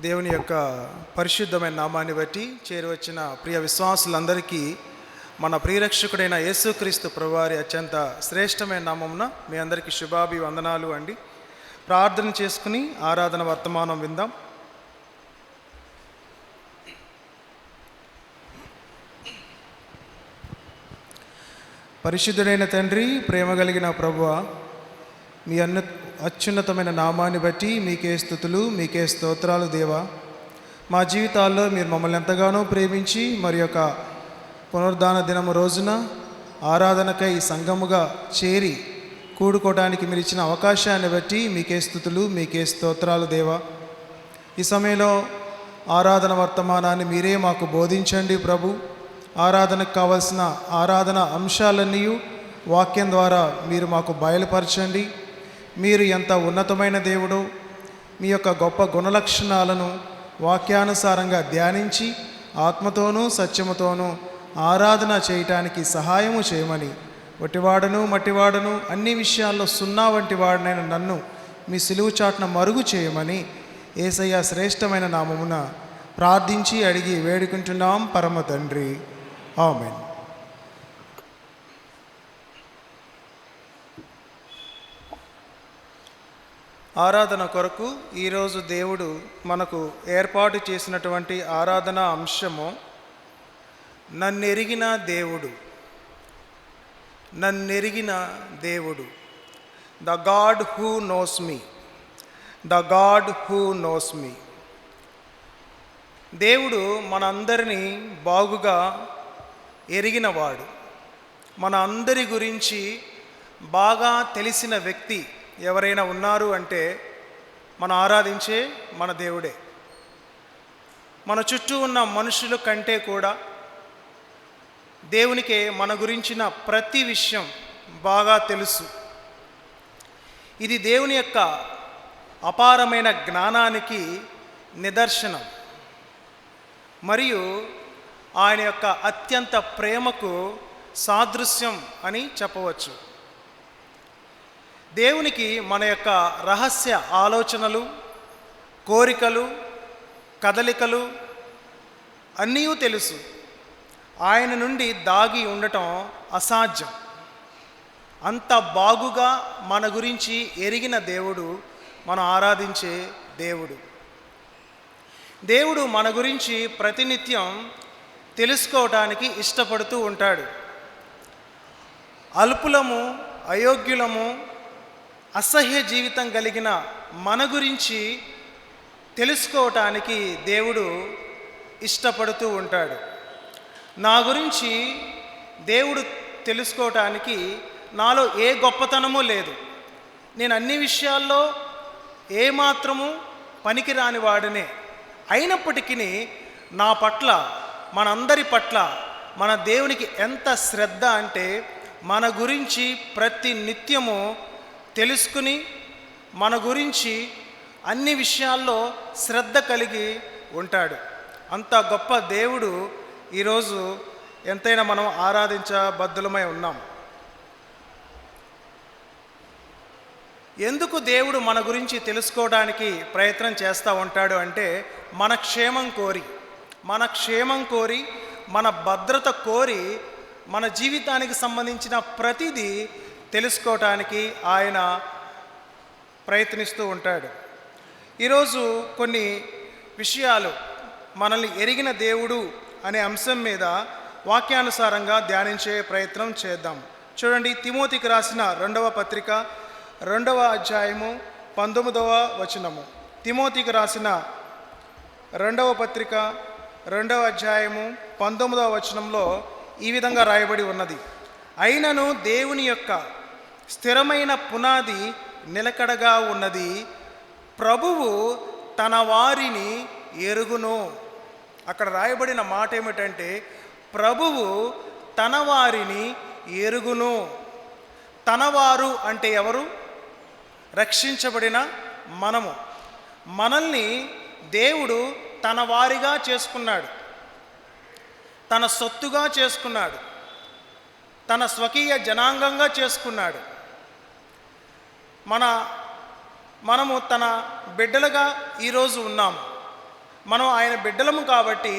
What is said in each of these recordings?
దేవుని యొక్క పరిశుద్ధమైన నామాన్ని బట్టి చేరువచ్చిన ప్రియ విశ్వాసులందరికీ మన ప్రియరక్షకుడైన యేసుక్రీస్తు ప్రభువారి అత్యంత శ్రేష్టమైన నామమున మీ అందరికీ శుభాభివందనాలు అండి. ప్రార్థన చేసుకుని ఆరాధన వర్తమానం విందాం. పరిశుద్ధుడైన తండ్రి, ప్రేమ కలిగిన ప్రభువా, మీ అత్యున్నతమైన నామాన్ని బట్టి మీకే స్తుతులు, మీకే స్తోత్రాలు దేవా. మా జీవితాల్లో మీరు మమ్మల్ని ఎంతగానో ప్రేమించి మరి యొక్క పునరుద్ధాన దినము రోజున ఆరాధనకై సంఘముగా చేరి కూడుకోవడానికి మీరు ఇచ్చిన అవకాశాన్ని బట్టి మీకే స్తుతులు, మీకే స్తోత్రాలు దేవా. ఈ సమయంలో ఆరాధన వర్తమానాన్ని మీరే మాకు బోధించండి ప్రభు. ఆరాధనకు కావలసిన ఆరాధన అంశాలన్నీ వాక్యం ద్వారా మీరు మాకు బయలుపరచండి. మీరు ఎంత ఉన్నతమైన దేవుడో, మీ యొక్క గొప్ప గుణలక్షణాలను వాక్యానుసారంగా ధ్యానించి ఆత్మతోనూ సత్యముతోనూ ఆరాధన చేయటానికి సహాయము చేయమని, మట్టివాడను అన్ని విషయాల్లో సున్నా వంటి వాడినైన నన్ను మీ సిలువు చాటున మరుగు చేయమని యేసయ్య శ్రేష్టమైన నామమున ప్రార్థించి అడిగి వేడుకుంటున్నాం పరమ తండ్రి, ఆమేన్. ఆరాధన కొరకు ఈరోజు దేవుడు మనకు ఏర్పాటు చేసినటువంటి ఆరాధన అంశము నన్నెరిగిన దేవుడు. నన్నెరిగిన దేవుడు, the God who knows me, the God who knows me. దేవుడు మనందరినీ బాగుగా ఎరిగినవాడు. మన అందరి గురించి బాగా తెలిసిన వ్యక్తి ఎవరైనా ఉన్నారు అంటే మనం ఆరాధించే మన దేవుడే. మన చుట్టూ ఉన్న మనుషుల కంటే కూడా దేవునికే మన గురించిన ప్రతి విషయం బాగా తెలుసు. ఇది దేవుని యొక్క అపారమైన జ్ఞానానికి నిదర్శనం మరియు ఆయన యొక్క అత్యంత ప్రేమకు సాదృశ్యం అని చెప్పవచ్చు. దేవునికి మన యొక్క రహస్య ఆలోచనలు, కోరికలు, కదలికలు అన్నీ తెలుసు. ఆయన నుండి దాగి ఉండటం అసాధ్యం. అంత బాగుగా మన గురించి ఎరిగిన దేవుడు మనం ఆరాధించే దేవుడు. దేవుడు మన గురించి ప్రతినిత్యం తెలుసుకోవటానికి ఇష్టపడుతూ ఉంటాడు. అల్పులము, అయోగ్యులము, అసహ్య జీవితం కలిగిన మన గురించి తెలుసుకోవటానికి దేవుడు ఇష్టపడుతూ ఉంటాడు. నా గురించి దేవుడు తెలుసుకోవటానికి నాలో ఏ గొప్పతనమూ లేదు. నేను అన్ని విషయాల్లో ఏమాత్రము పనికిరాని వాడినే. అయినప్పటికీ నా పట్ల, మనందరి పట్ల మన దేవునికి ఎంత శ్రద్ధ అంటే మన గురించి ప్రతి నిత్యము తెలుసుకుని మన గురించి అన్ని విషయాల్లో శ్రద్ధ కలిగి ఉంటాడు. అంత గొప్ప దేవుడు ఈరోజు ఎంతైనా మనం ఆరాధించబద్ధులమై ఉన్నాం. ఎందుకు దేవుడు మన గురించి తెలుసుకోవడానికి ప్రయత్నం చేస్తూ ఉంటాడు అంటే మన క్షేమం కోరి, మన భద్రత కోరి, మన జీవితానికి సంబంధించిన ప్రతిదీ తెలుసుకోవటానికి ఆయన ప్రయత్నిస్తూ ఉంటాడు. ఈరోజు కొన్ని విషయాలు మనల్ని ఎరిగిన దేవుడు అనే అంశం మీద వాక్యానుసారంగా ధ్యానించే ప్రయత్నం చేద్దాం. చూడండి, తిమోతికి రాసిన 2వ పత్రిక 2వ అధ్యాయము 19వ వచనము. తిమోతికి రాసిన 2వ పత్రిక 2వ అధ్యాయము 19వ వచనంలో ఈ విధంగా రాయబడి ఉన్నది: అయినను దేవుని యొక్క స్థిరమైన పునాది నిలకడగా ఉన్నది, ప్రభువు తన వారిని ఎరుగును. అక్కడ రాయబడిన మాట ఏమిటంటే ప్రభువు తన వారిని ఎరుగును. తనవారు అంటే ఎవరు? రక్షించబడిన మనల్ని దేవుడు తన వారిగా చేసుకున్నాడు, తన సొత్తుగా చేసుకున్నాడు, తన స్వకీయ జనాంగంగా చేసుకున్నాడు. మనము తన బిడ్డలుగా ఈరోజు ఉన్నాము. మనం ఆయన బిడ్డలము కాబట్టి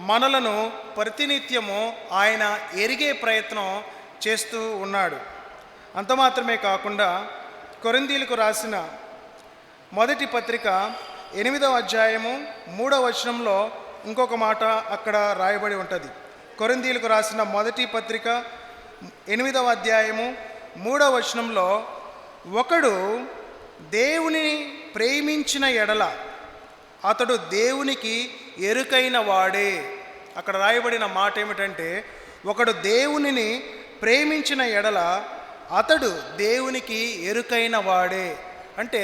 మనలను ప్రతినిత్యము ఆయన ఎరిగే ప్రయత్నం చేస్తూ ఉన్నాడు. అంత మాత్రమే కాకుండా కొరింథీయులకు రాసిన మొదటి పత్రిక 8వ అధ్యాయము 3వ వచనంలో ఇంకొక మాట అక్కడ రాయబడి ఉంటుంది. కొరింథీయులకు రాసిన మొదటి పత్రిక 8వ అధ్యాయము 3వ వచనంలో, ఒకడు దేవుని ప్రేమించిన ఎడల అతడు దేవునికి ఎరుకైన వాడే. అక్కడ రాయబడిన మాట ఏమిటంటే, ఒకడు దేవునిని ప్రేమించిన ఎడల అతడు దేవునికి ఎరుకైన వాడే. అంటే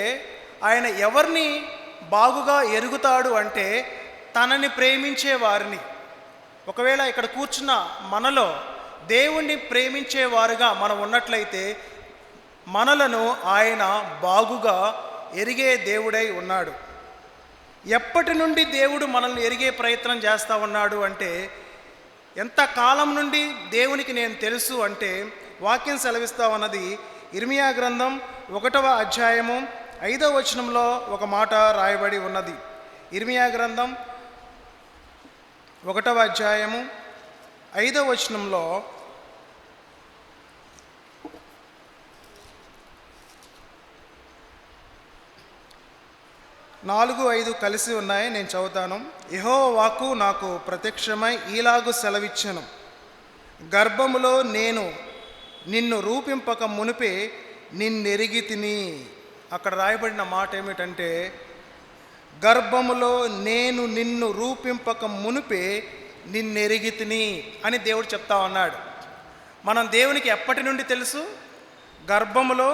ఆయన ఎవరిని బాగుగా ఎరుగుతాడు అంటే తనని ప్రేమించే వారిని. ఒకవేళ ఇక్కడ కూర్చున్న మనలో దేవుణ్ణి ప్రేమించేవారుగా మనం ఉన్నట్లయితే మనలను ఆయన బాగుగా ఎరిగే దేవుడై ఉన్నాడు. ఎప్పటి నుండి దేవుడు మనల్ని ఎరిగే ప్రయత్నం చేస్తూ ఉన్నాడు అంటే, ఎంత కాలం నుండి దేవునికి నేను తెలుసు అంటే వాక్యం సెలవిస్తా ఉన్నది. ఇర్మియా గ్రంథం 1వ అధ్యాయము 5వ వచనంలో ఒక మాట రాయబడి ఉన్నది. ఇర్మియా గ్రంథం 1వ అధ్యాయము 5వ వచనంలో, 4-5 కలిసి ఉన్నాయి, నేను చదువుతాను. యెహోవా వాక్కు నాకు ప్రత్యక్షమై ఈలాగు సెలవిచ్చెను, గర్భములో నేను నిన్ను రూపింపక మునిపే నిన్నెరిగి తిని. అక్కడ రాయబడిన మాట ఏమిటంటే, గర్భములో నేను నిన్ను రూపింపక మునిపే నిన్నెరిగి తిని అని దేవుడు చెప్తా ఉన్నాడు. మనం దేవునికి ఎప్పటి నుండి తెలుసు? గర్భములో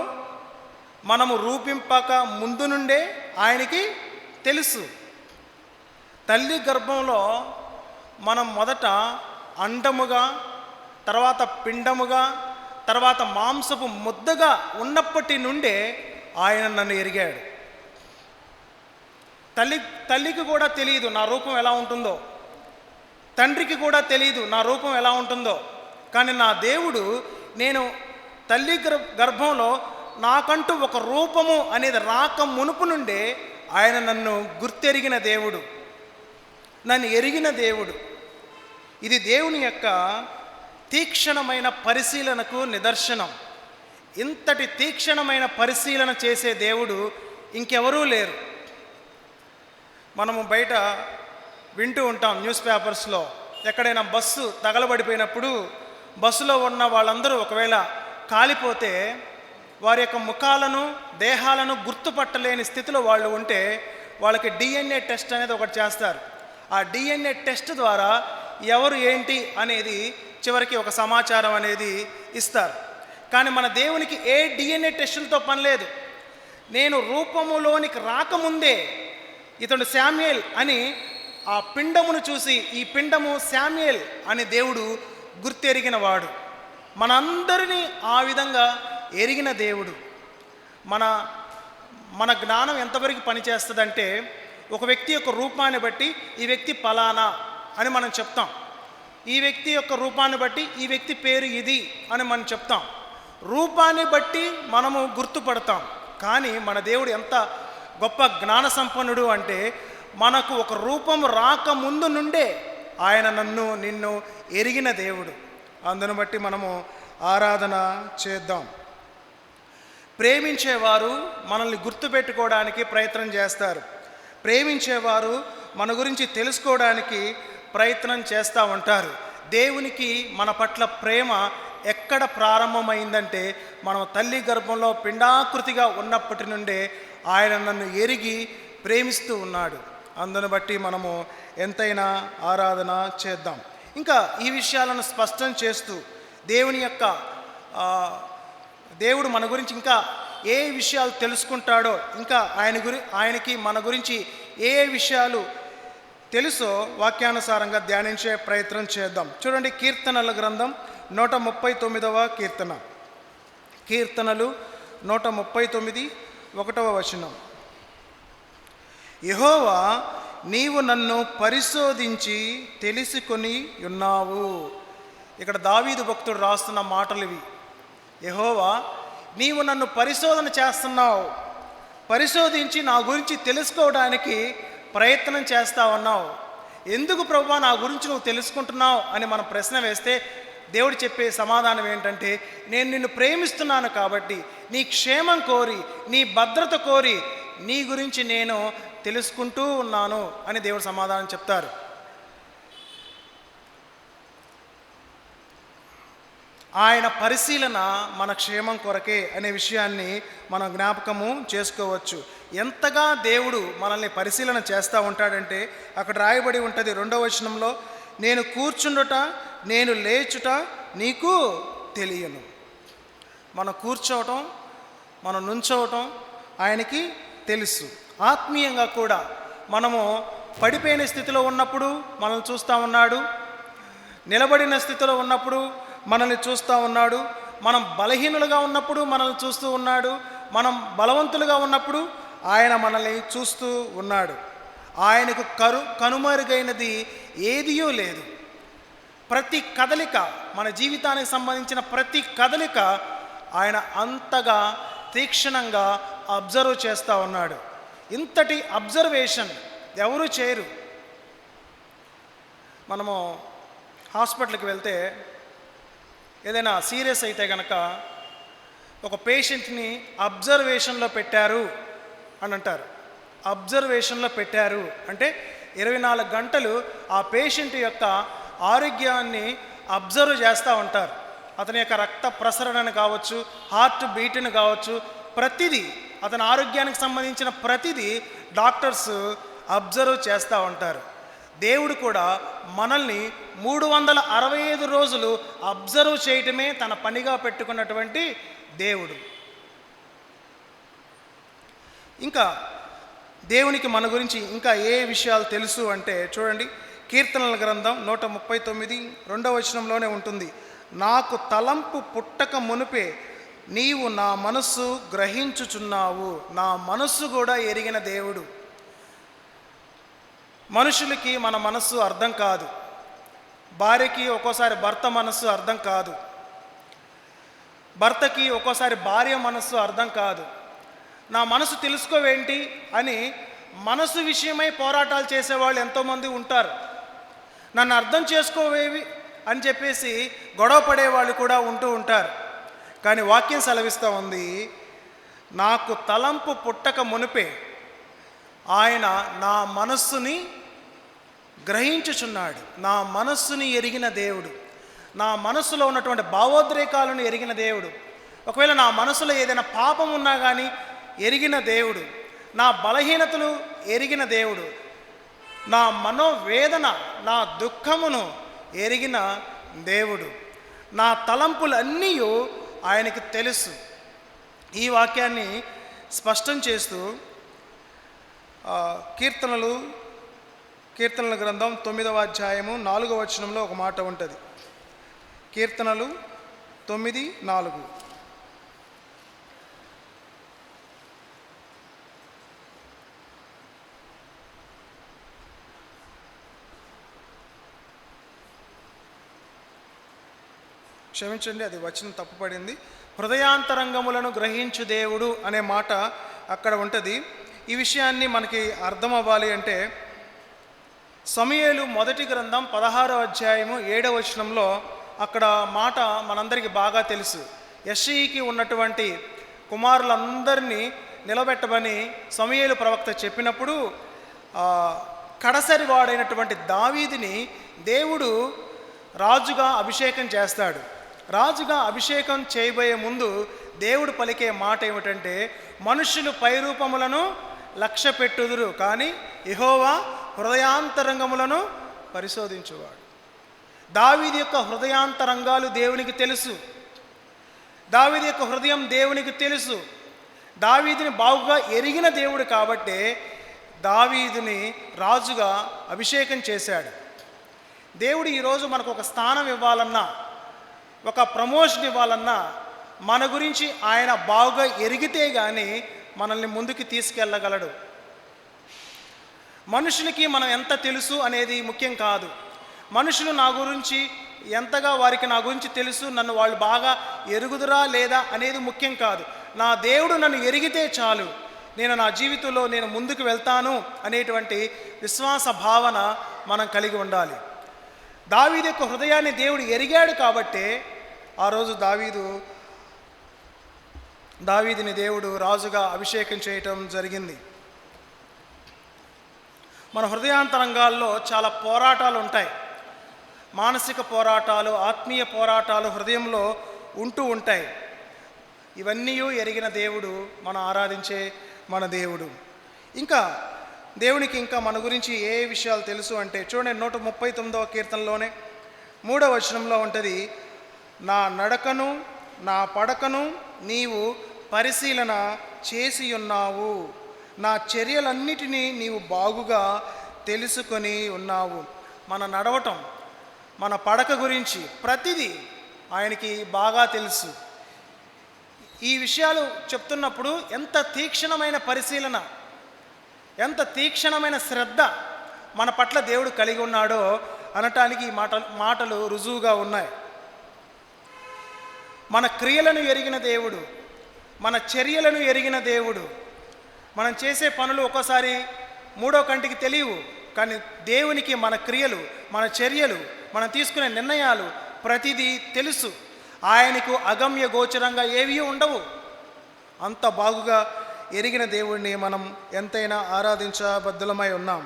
మనము రూపింపక ముందు నుండే ఆయనకి తెలుసు. తల్లి గర్భంలో మనం మొదట అండముగా, తర్వాత పిండముగా, తర్వాత మాంసపు ముద్దగా ఉన్నప్పటి నుండే ఆయన నన్ను ఎరిగాడు. తల్లికి కూడా తెలియదు నా రూపం ఎలా ఉంటుందో, తండ్రికి కూడా తెలియదు నా రూపం ఎలా ఉంటుందో. కానీ నా దేవుడు, నేను తల్లి గర్భంలో నాకంటూ ఒక రూపము అనేది రాక మునుపు నుండే ఆయన నన్ను గుర్తెరిగిన దేవుడు, నన్ను ఎరిగిన దేవుడు. ఇది దేవుని యొక్క తీక్షణమైన పరిశీలనకు నిదర్శనం. ఇంతటి తీక్షణమైన పరిశీలన చేసే దేవుడు ఇంకెవరూ లేరు. మనము బయట వింటూ ఉంటాం న్యూస్ పేపర్స్లో, ఎక్కడైనా బస్సు తగలబడిపోయినప్పుడు బస్సులో ఉన్న వాళ్ళందరూ ఒకవేళ కాలిపోతే వారి యొక్క ముఖాలను, దేహాలను గుర్తుపట్టలేని స్థితిలో వాళ్ళు ఉంటే వాళ్ళకి DNA టెస్ట్ అనేది ఒకటి చేస్తారు. ఆ DNA టెస్ట్ ద్వారా ఎవరు ఏంటి అనేది చివరికి ఒక సమాచారం అనేది ఇస్తారు. కానీ మన దేవునికి ఏ DNA టెస్టులతో పని లేదు. నేను రూపములోనికి రాకముందే ఇతడు శామ్యూయల్ అని ఆ పిండమును చూసి, ఈ పిండము శామ్యూయల్ అని దేవుడు గుర్తెరిగిన వాడు. మనందరినీ ఆ విధంగా ఎరిగిన దేవుడు. మన జ్ఞానం ఎంతవరకు పనిచేస్తుందంటే, ఒక వ్యక్తి యొక్క రూపాన్ని బట్టి ఈ వ్యక్తి ఫలానా అని మనం చెప్తాం, ఈ వ్యక్తి యొక్క రూపాన్ని బట్టి ఈ వ్యక్తి పేరు ఇది అని మనం చెప్తాం. రూపాన్ని బట్టి మనము గుర్తుపడతాం. కానీ మన దేవుడు ఎంత గొప్ప జ్ఞాన సంపన్నుడు అంటే, మనకు ఒక రూపం రాకముందు నుండే ఆయన నిన్ను ఎరిగిన దేవుడు. అందును బట్టి మనము ఆరాధన చేద్దాం. ప్రేమించేవారు మనల్ని గుర్తుపెట్టుకోవడానికి ప్రయత్నం చేస్తారు. ప్రేమించేవారు మన గురించి తెలుసుకోవడానికి ప్రయత్నం చేస్తూ ఉంటారు. దేవునికి మన పట్ల ప్రేమ ఎక్కడ ప్రారంభమైందంటే, మనం తల్లి గర్భంలో పిండాకృతిగా ఉన్నప్పటి నుండే ఆయన నన్ను ఎరిగి ప్రేమిస్తూ ఉన్నాడు. అందును బట్టి మనము ఎంతైనా ఆరాధన చేద్దాం. ఇంకా ఈ విషయాలను స్పష్టం చేస్తూ దేవుడు మన గురించి ఇంకా ఏ విషయాలు తెలుసుకుంటాడో, ఇంకా ఆయనకి మన గురించి ఏ విషయాలు తెలుసో వాక్యానుసారంగా ధ్యానించే ప్రయత్నం చేద్దాం. చూడండి, కీర్తనల గ్రంథం 139వ కీర్తన. కీర్తనలు 139, 1వ వచనం. యెహోవా, నీవు నన్ను పరిశోధించి తెలుసుకొని ఉన్నావు. ఇక్కడ దావీదు భక్తుడు రాస్తున్న మాటలు ఇవి. యెహోవా, నీవు నన్ను పరిశోధన చేస్తున్నావు, పరిశోధించి నా గురించి తెలుసుకోవడానికి ప్రయత్నం చేస్తా ఉన్నావు? ఎందుకు ప్రభువా నా గురించి నువ్వు తెలుసుకుంటున్నావు అని మనం ప్రశ్న వేస్తే దేవుడు చెప్పే సమాధానం ఏంటంటే, నేను నిన్ను ప్రేమిస్తున్నాను కాబట్టి, నీ క్షేమం కోరి, నీ భద్రత కోరి నీ గురించి నేను తెలుసుకుంటూ ఉన్నాను అని దేవుడు సమాధానం చెప్తారు. ఆయన పరిశీలన మన క్షేమం కొరకే అనే విషయాన్ని మనం జ్ఞాపకము చేసుకోవచ్చు. ఎంతగా దేవుడు మనల్ని పరిశీలన చేస్తూ ఉంటాడంటే, అక్కడ రాయబడి ఉంటుంది 2వ వచనంలో, నేను కూర్చుండుట నేను లేచుట నీకు తెలియను. మనం కూర్చోవటం, మనం నుంచోవటం ఆయనకి తెలుసు. ఆత్మీయంగా కూడా మనము పడిపోయిన స్థితిలో ఉన్నప్పుడు మనల్ని చూస్తూ ఉన్నాడు, నిలబడిన స్థితిలో ఉన్నప్పుడు మనల్ని చూస్తూ ఉన్నాడు, మనం బలహీనులుగా ఉన్నప్పుడు మనల్ని చూస్తూ ఉన్నాడు, మనం బలవంతులుగా ఉన్నప్పుడు ఆయన మనల్ని చూస్తూ ఉన్నాడు. ఆయనకు కనుమరుగైనది ఏదియూ లేదు. ప్రతి కదలిక, మన జీవితానికి సంబంధించిన ప్రతి కదలిక ఆయన అంతగా తీక్షణంగా అబ్జర్వ్ చేస్తూ ఉన్నాడు. ఇంతటి అబ్జర్వేషన్ ఎవరు చేయరు. మనము హాస్పిటల్కి వెళ్తే ఏదైనా సీరియస్ అయితే కనుక ఒక పేషెంట్ని అబ్జర్వేషన్లో పెట్టారు అని అంటారు. అబ్జర్వేషన్లో పెట్టారు అంటే 24 గంటలు ఆ పేషెంట్ యొక్క ఆరోగ్యాన్ని అబ్జర్వ్ చేస్తూ ఉంటారు. అతని యొక్క రక్త ప్రసరణను కావచ్చు, హార్ట్ బీట్ని కావచ్చు, ప్రతిదీ అతని ఆరోగ్యానికి సంబంధించిన ప్రతిదీ డాక్టర్స్ అబ్జర్వ్ చేస్తూ ఉంటారు. దేవుడు కూడా మనల్ని 365 రోజులు అబ్జర్వ్ చేయటమే తన పనిగా పెట్టుకున్నటువంటి దేవుడు. ఇంకా దేవునికి మన గురించి ఇంకా ఏ విషయాలు తెలుసు అంటే చూడండి, కీర్తనల గ్రంథం 139 2వ వచనంలోనే ఉంటుంది, నాకు తలంపు పుట్టక మునుపే నీవు నా మనస్సు గ్రహించుచున్నావు. నా మనస్సు కూడా ఎరిగిన దేవుడు. మనుషులకి మన మనస్సు అర్థం కాదు. భార్యకి ఒక్కోసారి భర్త మనస్సు అర్థం కాదు. భర్తకి ఒక్కోసారి భార్య మనస్సు అర్థం కాదు. నా మనసు తెలుసుకోవేంటి అని మనసు విషయమై పోరాటాలు చేసేవాళ్ళు ఎంతోమంది ఉంటారు. నన్ను అర్థం చేసుకోవేవి అని చెప్పేసి గొడవ పడేవాళ్ళు కూడా ఉంటూ ఉంటారు. కానీ వాక్యం సెలవిస్తూ ఉంది, నాకు తలంపు పుట్టక మునిపే ఆయన నా మనస్సుని గ్రహించుచున్నాడు. నా మనస్సుని ఎరిగిన దేవుడు, నా మనస్సులో ఉన్నటువంటి భావోద్రేకాలను ఎరిగిన దేవుడు. ఒకవేళ నా మనసులో ఏదైనా పాపం ఉన్నా కానీ ఎరిగిన దేవుడు, నా బలహీనతలు ఎరిగిన దేవుడు, నా మనోవేదన, నా దుఃఖమును ఎరిగిన దేవుడు, నా తలంపులన్నీ ఆయనకి తెలుసు. ఈ వాక్యాన్ని స్పష్టం చేస్తూ కీర్తనల గ్రంథం 9వ అధ్యాయము 4వ వచనంలో ఒక మాట ఉంటుంది. కీర్తనలు 9:4, క్షమించండి, అది వచనం తప్పుపడింది. హృదయాంతరంగములను గ్రహించు దేవుడు అనే మాట అక్కడ ఉంటుంది. ఈ విషయాన్ని మనకి అర్థం అవ్వాలి అంటే సమూయేలు మొదటి గ్రంథం 16వ అధ్యాయము 7వ వచనంలో అక్కడ మాట మనందరికీ బాగా తెలుసు. యెష్షయికి ఉన్నటువంటి కుమారులందరినీ నిలబెట్టమని సమూయేలు ప్రవక్త చెప్పినప్పుడు కడసరి వాడైనటువంటి దావీదుని దేవుడు రాజుగా అభిషేకం చేస్తాడు. రాజుగా అభిషేకం చేయబోయే ముందు దేవుడు పలికే మాట ఏమిటంటే, మనుషులు పైరూపములను లక్ష్య పెట్టుదురు కానీ యెహోవా హృదయాంతరంగములను పరిశోధించువాడు. దావీదు యొక్క హృదయాంతరంగాలు దేవునికి తెలుసు. దావీదు యొక్క హృదయం దేవునికి తెలుసు. దావీదుని బాగుగా ఎరిగిన దేవుడు కాబట్టే దావీదుని రాజుగా అభిషేకం చేశాడు. దేవుడు ఈరోజు మనకు ఒక స్థానం ఇవ్వాలన్నా, ఒక ప్రమోషన్ ఇవ్వాలన్నా మన గురించి ఆయన బాగుగా ఎరిగితే కానీ మనల్ని ముందుకు తీసుకెళ్ళగలడు. మనుషులకి మనం ఎంత తెలుసు అనేది ముఖ్యం కాదు. మనుషులు నా గురించి ఎంతగా వారికి నా గురించి తెలుసు, నన్ను వాళ్ళు బాగా ఎరుగుదురా లేదా అనేది ముఖ్యం కాదు. నా దేవుడు నన్ను ఎరిగితే చాలు. నేను నా జీవితంలో నేను ముందుకు వెళ్తాను అనేటువంటి విశ్వాస భావన మనం కలిగి ఉండాలి. దావీదు యొక్క హృదయాన్ని దేవుడు ఎరిగాడు కాబట్టే ఆ రోజు దావీదుని దేవుడు రాజుగా అభిషేకం చేయటం జరిగింది. మన హృదయాంతరంగాల్లో చాలా పోరాటాలు ఉంటాయి. మానసిక పోరాటాలు, ఆత్మీయ పోరాటాలు హృదయంలో ఉంటూ ఉంటాయి. ఇవన్నీ ఎరిగిన దేవుడు మనం ఆరాధించే మన దేవుడు. ఇంకా దేవునికి ఇంకా మన గురించి ఏ విషయాలు తెలుసు అంటే చూడండి, 139వ కీర్తనలోనే 3వ వచనంలో ఉంటుంది, నా నడకను నా పడకను నీవు పరిశీలన చేసి ఉన్నావు, నా చర్యలన్నిటినీ నీవు బాగుగా తెలుసుకొని ఉన్నావు. మన నడవటం, మన పడక గురించి ప్రతిదీ ఆయనకి బాగా తెలుసు. ఈ విషయాలు చెప్తున్నప్పుడు ఎంత తీక్షణమైన పరిశీలన, ఎంత తీక్షణమైన శ్రద్ధ మన పట్ల దేవుడు కలిగి ఉన్నాడో అనటానికి ఈ మాటలు రుజువుగా ఉన్నాయి. మన క్రియలను ఎరిగిన దేవుడు, మన చర్యలను ఎరిగిన దేవుడు. మనం చేసే పనులు ఒక్కోసారి మూడో కంటికి తెలియవు, కానీ దేవునికి మన క్రియలు, మన చర్యలు, మనం తీసుకునే నిర్ణయాలు ప్రతిదీ తెలుసు. ఆయనకు అగమ్య గోచరంగా ఏవీ ఉండవు. అంత బాగుగా ఎరిగిన దేవుణ్ణి మనం ఎంతైనా ఆరాధించబద్ధులమై ఉన్నాం.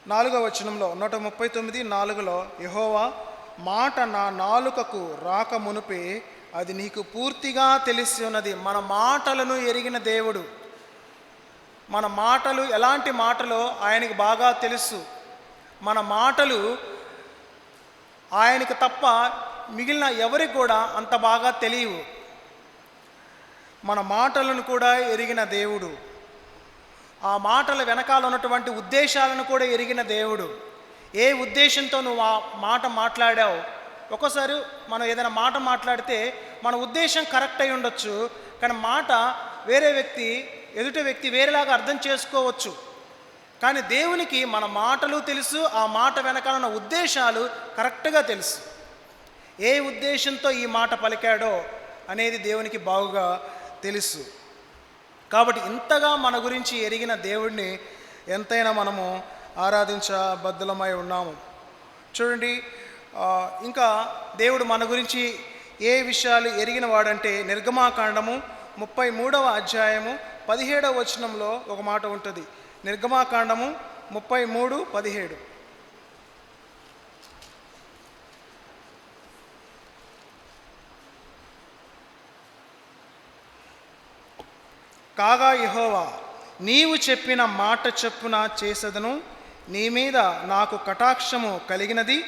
4వ వచనంలో 139:4లో యెహోవా మాట నా నాలుకకు రాక మునుపే అది నీకు పూర్తిగా తెలిసి ఉన్నది. మన మాటలను ఎరిగిన దేవుడు. మన మాటలు ఎలాంటి మాటలో ఆయనకి బాగా తెలుసు. మన మాటలు ఆయనకు తప్ప మిగిలిన ఎవరికి కూడా అంత బాగా తెలియవు. మన మాటలను కూడా ఎరిగిన దేవుడు. ఆ మాటల వెనకాల ఉన్నటువంటి ఉద్దేశాలను కూడా ఎరిగిన దేవుడు. ఏ ఉద్దేశంతో నువ్వు ఆ మాట మాట్లాడావు. ఒక్కోసారి మనం ఏదైనా మాట మాట్లాడితే మన ఉద్దేశం కరెక్ట్ అయి ఉండొచ్చు, కానీ మాట ఎదుటి వ్యక్తి వేరేలాగా అర్థం చేసుకోవచ్చు. కానీ దేవునికి మన మాటలు తెలుసు, ఆ మాట వెనకాల ఉన్న ఉద్దేశాలు కరెక్ట్గా తెలుసు. ఏ ఉద్దేశంతో ఈ మాట పలికాడో అనేది దేవునికి బాగుగా తెలుసు. కాబట్టి ఇంతగా మన గురించి ఎరిగిన దేవుడిని ఎంతైనా మనము ఆరాధించబద్ధులమై ఉన్నాము. చూడండి, ఇంకా దేవుడు మన గురించి ఏ విషయాలు ఎరిగిన వాడంటే నిర్గమాకాండము 33వ అధ్యాయము 17వ వచనంలో ఒక మాట ఉంటుంది. నిర్గమాకాండము 33:17. కాగా యెహోవా, నీవు చెప్పిన మాట చొప్పున చేసెదను, నీ మీద నాకు కటాక్షము కలిగినది,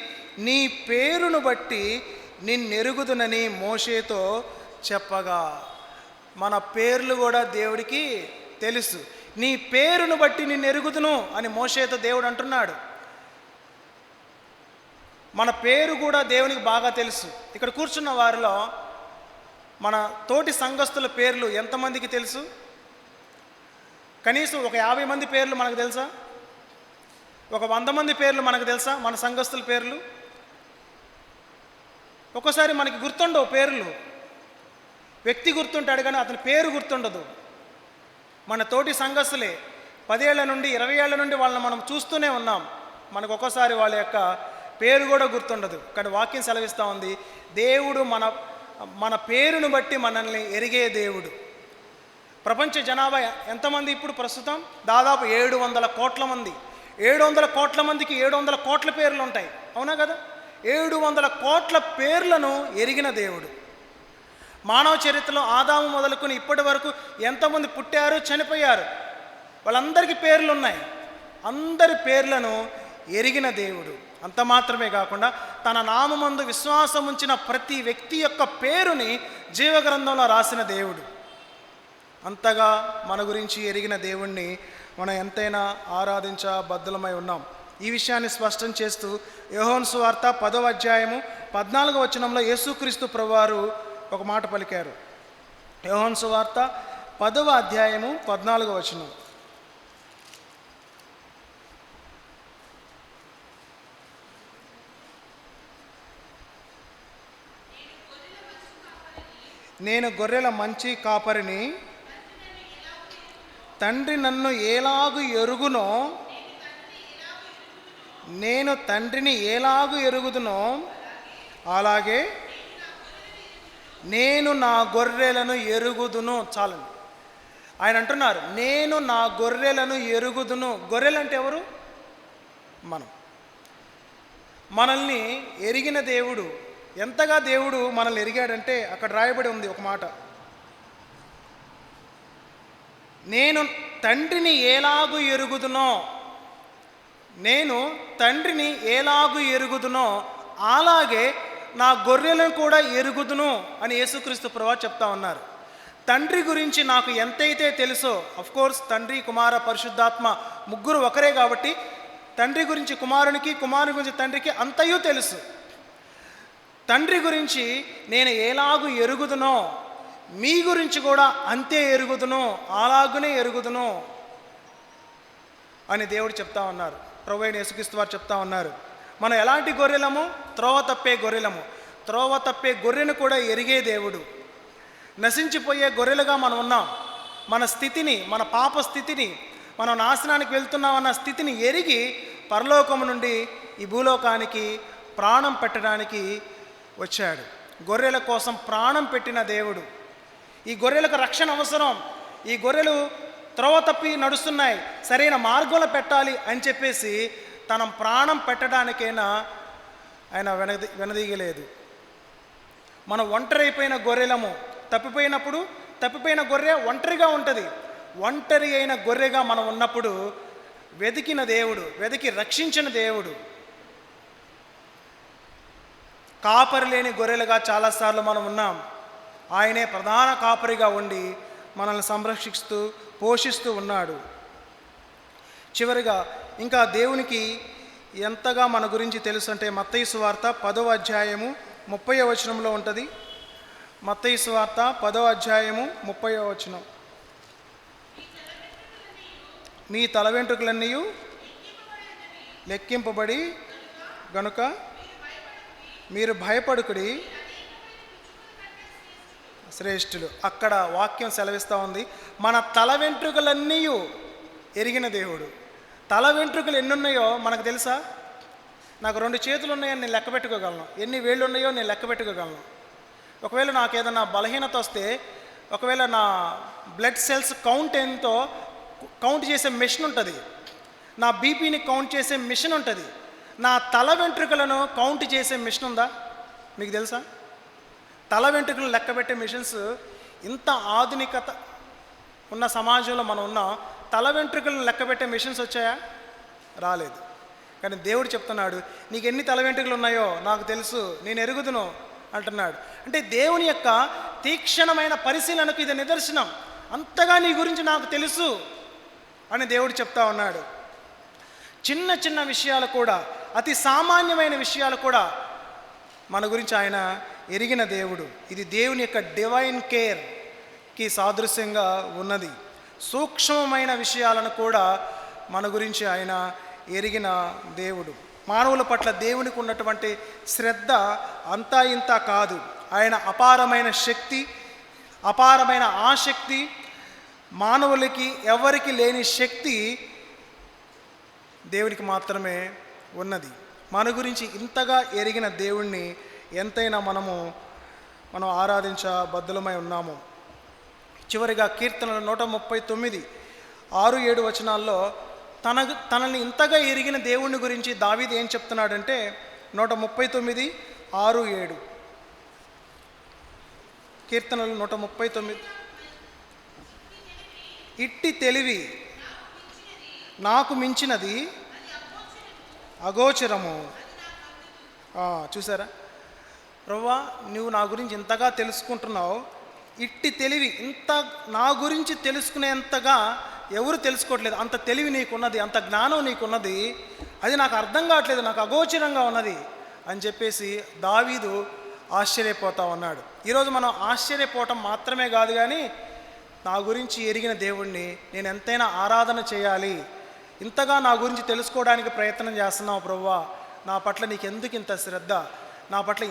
నీ పేరును బట్టి నిన్నెరుగుదునని మోషేతో చెప్పగా. మన పేర్లు కూడా దేవుడికి తెలుసు. నీ పేరును బట్టి నిన్నెరుగుదును అని మోషేతో దేవుడు అంటున్నాడు. మన పేరు కూడా దేవునికి బాగా తెలుసు. ఇక్కడ కూర్చున్న వారిలో మన తోటి సంఘస్థుల పేర్లు ఎంతమందికి తెలుసు? కనీసం ఒక 50 మంది పేర్లు మనకు తెలుసా? ఒక 100 మంది పేర్లు మనకు తెలుసా? మన సంఘస్థుల పేర్లు ఒక్కోసారి మనకి గుర్తుండవు. పేర్లు వ్యక్తి గుర్తుంటాడు కానీ అతని పేరు గుర్తుండదు. మన తోటి సంఘస్థులే 10 ఏళ్ల నుండి 20 ఏళ్ల నుండి వాళ్ళని మనం చూస్తూనే ఉన్నాం. మనకు ఒక్కోసారి వాళ్ళ యొక్క పేరు కూడా గుర్తుండదు. కానీ వాక్యం సెలవిస్తూ ఉంది, దేవుడు మన పేరును బట్టి మనల్ని ఎరిగే దేవుడు. ప్రపంచ జనాభా ఎంతమంది ఇప్పుడు ప్రస్తుతం? దాదాపు 700 కోట్ల మంది. 700 కోట్ల మందికి 700 కోట్ల పేర్లు ఉంటాయి, అవునా కదా? 700 కోట్ల పేర్లను ఎరిగిన దేవుడు. మానవ చరిత్రలో ఆదాము మొదలుకొని ఇప్పటి వరకు ఎంతమంది పుట్టారు, చనిపోయారు, వాళ్ళందరికీ పేర్లు ఉన్నాయి. అందరి పేర్లను ఎరిగిన దేవుడు. అంత మాత్రమే కాకుండా తన నామమందు విశ్వాసం ఉంచిన ప్రతి వ్యక్తి యొక్క పేరుని జీవగ్రంథంలో రాసిన దేవుడు. అంతగా మన గురించి ఎరిగిన దేవుణ్ణి మనం ఎంతైనా ఆరాధించబద్ధులమై ఉన్నాం. ఈ విషయాన్ని స్పష్టం చేస్తూ యోహాను సువార్త 10వ అధ్యాయము 14వ వచనంలో యేసుక్రీస్తు ప్రభువారు ఒక మాట పలికారు. యోహాను సువార్త 10వ అధ్యాయము 14వ వచనం. నేను గొర్రెల మంచి కాపరిని, తండ్రి నన్ను ఎలాగు ఎరుగునో, నేను తండ్రిని ఎలాగు ఎరుగుదునో అలాగే నేను నా గొర్రెలను ఎరుగుదును. చాలండి. ఆయన అంటున్నారు, నేను నా గొర్రెలను ఎరుగుదును. గొర్రెలు అంటే ఎవరు? మనల్ని ఎరిగిన దేవుడు. ఎంతగా దేవుడు మనల్ని ఎరిగాడంటే అక్కడ రాయబడి ఉంది ఒక మాట, నేను తండ్రిని ఎలాగు ఎరుగుదునో, నేను తండ్రిని ఎలాగు ఎరుగుదునో అలాగే నా గొర్రెలను కూడా ఎరుగుదును అని యేసుక్రీస్తు ప్రభువు చెప్తా ఉన్నారు. తండ్రి గురించి నాకు ఎంతైతే తెలుసో, అఫ్కోర్స్ తండ్రి కుమార పరిశుద్ధాత్మ ముగ్గురు ఒకరే కాబట్టి తండ్రి గురించి కుమారునికి, కుమారుని గురించి తండ్రికి అంతయు తెలుసు. తండ్రి గురించి నేను ఎలాగు ఎరుగుదునో మీ గురించి కూడా అంతే ఎరుగుదును, అలాగునే ఎరుగుదును అని దేవుడు చెప్తా ఉన్నారు. ప్రభువైన యేసుక్రీస్తు వారు చెప్తా ఉన్నారు, మనం ఎలాంటి గొర్రెలము? త్రోవ తప్పే గొర్రెలము. త్రోవ తప్పే గొర్రెను కూడా ఎరిగే దేవుడు. నశించిపోయే గొర్రెలుగా మనం ఉన్నాం. మన స్థితిని, మన పాప స్థితిని, మనం నాశనానికి వెళ్తున్నామన్న స్థితిని ఎరిగి పరలోకము నుండి ఈ భూలోకానికి ప్రాణం పెట్టడానికి వచ్చాడు. గొర్రెల కోసం ప్రాణం పెట్టిన దేవుడు. ఈ గొర్రెలకు రక్షణ అవసరం. ఈ గొర్రెలు త్రోవ తప్పి నడుస్తున్నాయి, సరైన మార్గంలో పెట్టాలి అని చెప్పేసి తన ప్రాణం పెట్టడానికైనా ఆయన వెనదీయలేదు. మనం ఒంటరైపోయిన గొర్రెలము. తప్పిపోయినప్పుడు తప్పిపోయిన గొర్రె ఒంటరిగా ఉంటుంది. ఒంటరి అయిన గొర్రెగా మనం ఉన్నప్పుడు వెతికిన దేవుడు, వెతికి రక్షించిన దేవుడు. కాపరి లేని గొర్రెలుగా చాలాసార్లు మనం ఉన్నాం. ఆయనే ప్రధాన కాపరిగా ఉండి మనల్ని సంరక్షిస్తూ పోషిస్తూ ఉన్నాడు. చివరిగా ఇంకా దేవునికి ఎంతగా మన గురించి తెలుసు అంటే మత్తయి సువార్త 10వ అధ్యాయము 30వ వచనంలో ఉంటుంది. మత్తయి సువార్త 10వ అధ్యాయము 30వ వచనం, మీ తల వెంట్రుకలన్నీ లెక్కింపబడి గనుక మీరు భయపడుకుడి శ్రేష్ఠులు. అక్కడ వాక్యం సెలవిస్తూ ఉంది, మన తల వెంట్రుకలన్నీ ఎరిగిన దేవుడు. తల వెంట్రుకలు ఎన్ని ఉన్నాయో మనకు తెలుసా? నాకు 2 చేతులు ఉన్నాయని నేను లెక్క పెట్టుకోగలను. ఎన్ని వేళ్ళు ఉన్నాయో నేను లెక్క పెట్టుకోగలను. ఒకవేళ నాకు ఏదైనా బలహీనత వస్తే, ఒకవేళ నా బ్లడ్ సెల్స్ కౌంట్ ఎంతో కౌంట్ చేసే మెషిన్ ఉంటుంది, నా బీపీని కౌంట్ చేసే మిషన్ ఉంటుంది. నా తల వెంట్రుకలను కౌంట్ చేసే మిషన్ ఉందా? మీకు తెలుసా? తల వెంట్రుకలు లెక్క పెట్టే మిషన్స్, ఇంత ఆధునికత ఉన్న సమాజంలో మనం ఉన్నాం. తల వెంట్రుకలను లెక్క పెట్టే మిషన్స్ వచ్చాయా? రాలేదు. కానీ దేవుడు చెప్తున్నాడు, నీకు ఎన్ని తల వెంట్రుకలు ఉన్నాయో నాకు తెలుసు, నేను ఎరుగుదును అంటున్నాడు. అంటే దేవుని యొక్క తీక్షణమైన పరిశీలనకు ఇది నిదర్శనం. అంతగా నీ గురించి నాకు తెలుసు అని దేవుడు చెప్తా ఉన్నాడు. చిన్న చిన్న విషయాలు కూడా, అతి సామాన్యమైన విషయాలు కూడా మన గురించి ఆయన ఎరిగిన దేవుడు. ఇది దేవుని యొక్క డివైన్ కేర్కి సాదృశ్యంగా ఉన్నది. సూక్ష్మమైన విషయాలను కూడా మన గురించి ఆయన ఎరిగిన దేవుడు. మానవుల పట్ల దేవునికి ఉన్నటువంటి శ్రద్ధ అంతా ఇంత కాదు. ఆయన అపారమైన శక్తి, అపారమైన ఆసక్తి, మానవులకి ఎవరికి లేని శక్తి దేవునికి మాత్రమే ఉన్నది. మన గురించి ఇంతగా ఎరిగిన దేవుణ్ణి ఎంతైనా మనం ఆరాధించబద్ధులమై ఉన్నాము. చివరిగా కీర్తనలు 139 6-7 వచనాల్లో తనని ఇంతగా ఎరిగిన దేవుణ్ణి గురించి దావీదు ఏం చెప్తున్నాడంటే 139 6-7 కీర్తనలు 139, ఇట్టి తెలివి నాకు మించినది అగోచరము. చూసారా? ప్రభువా, నువ్వు నా గురించి ఇంతగా తెలుసుకుంటున్నావు. ఇట్టి తెలివి, ఇంత నా గురించి తెలుసుకునేంతగా ఎవరు తెలుసుకోవట్లేదు. అంత తెలివి నీకున్నది, అంత జ్ఞానం నీకున్నది. అది నాకు అర్థం కావట్లేదు, నాకు అగోచరంగా ఉన్నది అని చెప్పేసి దావీదు ఆశ్చర్యపోతా ఉన్నాడు. ఈరోజు మనం ఆశ్చర్యపోవటం మాత్రమే కాదు, కానీ నా గురించి ఎరిగిన దేవుణ్ణి నేను ఎంతైనా ఆరాధన చేయాలి. ఇంతగా నా గురించి తెలుసుకోవడానికి ప్రయత్నం చేస్తున్నావు ప్రభువా, నా పట్ల నీకు ఎందుకు ఇంత శ్రద్ధ, నా పట్ల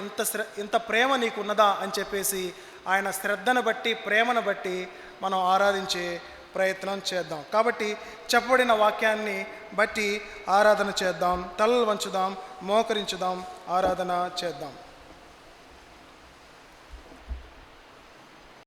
ఇంత ప్రేమ నీకు ఉన్నదా అని చెప్పేసి ఆయన శ్రద్ధను బట్టి ప్రేమను బట్టి మనం ఆరాధించే ప్రయత్నం చేద్దాం. కాబట్టి చెప్పబడిన వాక్యాన్ని బట్టి ఆరాధన చేద్దాం, తలలు వంచుదాం, మోకరించుదాం, ఆరాధన చేద్దాం.